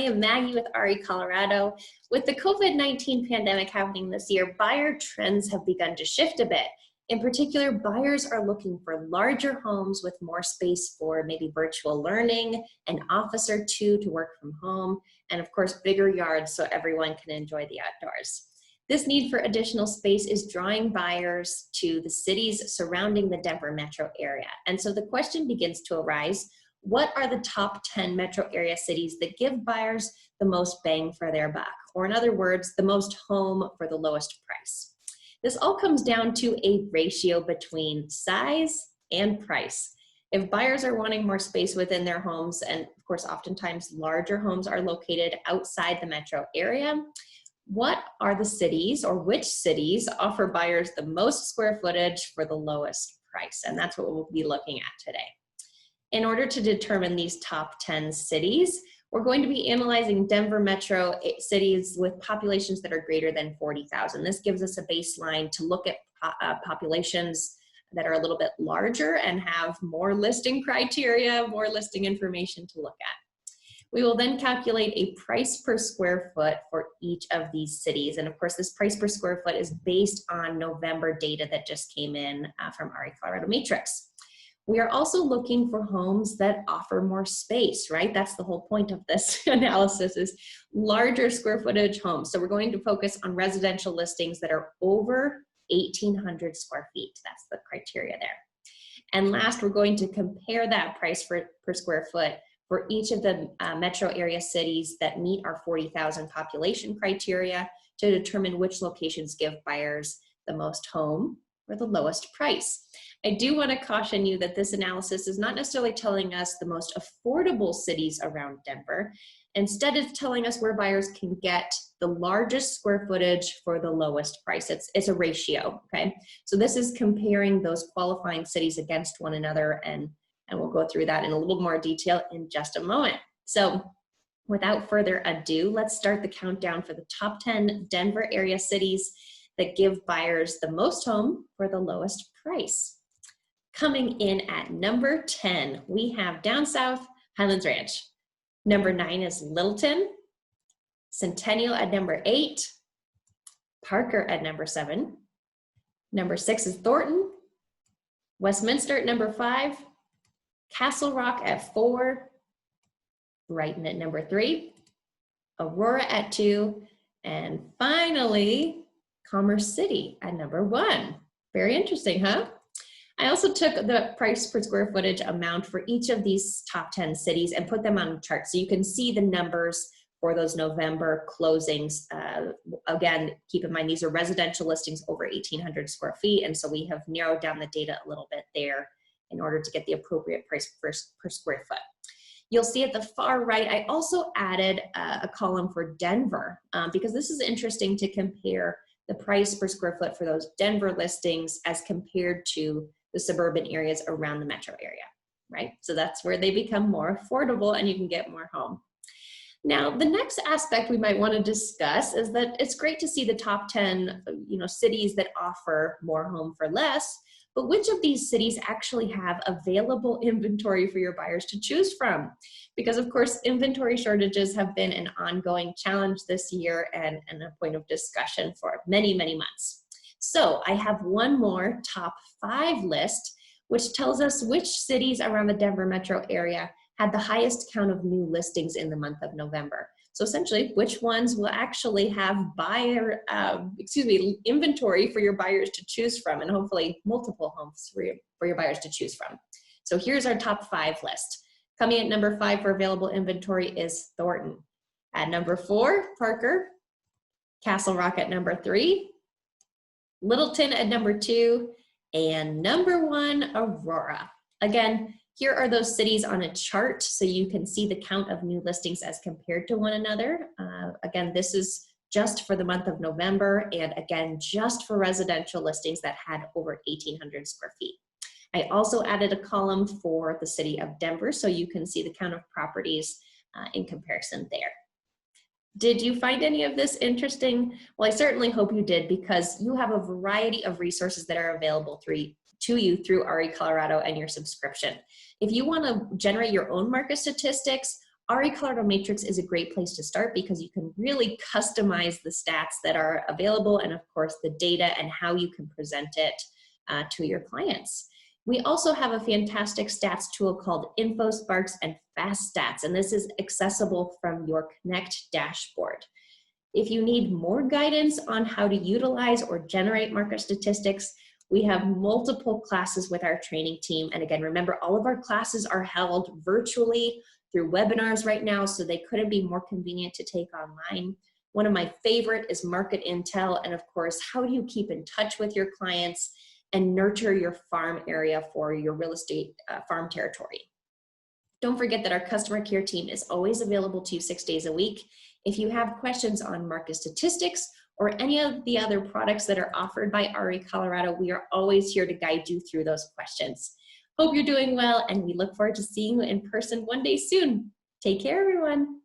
am Maggie with REcolorado. With the COVID-19 pandemic happening this year, buyer trends have begun to shift a bit. In particular, buyers are looking for larger homes with more space for maybe virtual learning, an office or two to work from home, and of course, bigger yards so everyone can enjoy the outdoors. This need for additional space is drawing buyers to the cities surrounding the Denver metro area. And so the question begins to arise, what are the top 10 metro area cities that give buyers the most bang for their buck? Or in other words, the most home for the lowest price. This all comes down to a ratio between size and price. If buyers are wanting more space within their homes, and of course, oftentimes larger homes are located outside the metro area, what are the cities or which cities offer buyers the most square footage for the lowest price? And that's what we'll be looking at today. In order to determine these top 10 cities, we're going to be analyzing Denver metro cities with populations that are greater than 40,000. This gives us a baseline to look at populations that are a little bit larger and have more listing criteria, more listing information to look at. We will then calculate a price per square foot for each of these cities. And of course, this price per square foot is based on November data that just came in from REcolorado Matrix. We are also looking for homes that offer more space, right? That's the whole point of this analysis, is larger square footage homes. So we're going to focus on residential listings that are over 1,800 square feet. That's the criteria there. And last, we're going to compare that price per square foot for each of the metro area cities that meet our 40,000 population criteria to determine which locations give buyers the most home or the lowest price. I do want to caution you that this analysis is not necessarily telling us the most affordable cities around Denver. Instead, it's telling us where buyers can get the largest square footage for the lowest price. It's a ratio, okay? So this is comparing those qualifying cities against one another, and we'll go through that in a little more detail in just a moment. So without further ado, let's start the countdown for the top 10 Denver area cities that give buyers the most home for the lowest price. Coming in at number 10, we have down south, Highlands Ranch. Number 9 is Littleton. Centennial at number 8. Parker at number 7. Number 6 is Thornton. Westminster at number 5. Castle Rock at 4. Brighton at number 3. Aurora at 2. And finally, Commerce City at number 1. Very interesting, huh? I also took the price per square footage amount for each of these top 10 cities and put them on a chart so you can see the numbers for those November closings. Again, keep in mind these are residential listings over 1,800 square feet, and so we have narrowed down the data a little bit there in order to get the appropriate price per square foot. You'll see at the far right, I also added a column for Denver because this is interesting to compare the price per square foot for those Denver listings as compared to the suburban areas around the metro area, right? So that's where they become more affordable and you can get more home. Now, the next aspect we might want to discuss is that it's great to see the top 10 cities that offer more home for less, but which of these cities actually have available inventory for your buyers to choose from? Because of course, inventory shortages have been an ongoing challenge this year and a point of discussion for many, many months. So I have one more top 5 list, which tells us which cities around the Denver metro area had the highest count of new listings in the month of November. So essentially, which ones will actually have inventory for your buyers to choose from, and hopefully multiple homes for your buyers to choose from. So here's our top 5 list. Coming at number 5 for available inventory is Thornton. At number 4, Parker. Castle Rock at number 3. Littleton at number 2. And number 1, Aurora. Again, here are those cities on a chart so you can see the count of new listings as compared to one another. Again, this is just for the month of November, and again, just for residential listings that had over 1,800 square feet. I also added a column for the city of Denver so you can see the count of properties in comparison there. Did you find any of this interesting? Well, I certainly hope you did, because you have a variety of resources that are available to you through REcolorado and your subscription. If you want to generate your own market statistics, REcolorado Matrix is a great place to start because you can really customize the stats that are available and, of course, the data and how you can present it to your clients. We also have a fantastic stats tool called InfoSparks and Fast Stats, and this is accessible from your Connect dashboard. If you need more guidance on how to utilize or generate market statistics, we have multiple classes with our training team. And again, remember, all of our classes are held virtually through webinars right now, so they couldn't be more convenient to take online. One of my favorite is market intel, and of course, how do you keep in touch with your clients and nurture your farm area for your real estate farm territory. Don't forget that our customer care team is always available to you 6 days a week. If you have questions on market statistics or any of the other products that are offered by REcolorado, we are always here to guide you through those questions. Hope you're doing well, and we look forward to seeing you in person one day soon. Take care, everyone.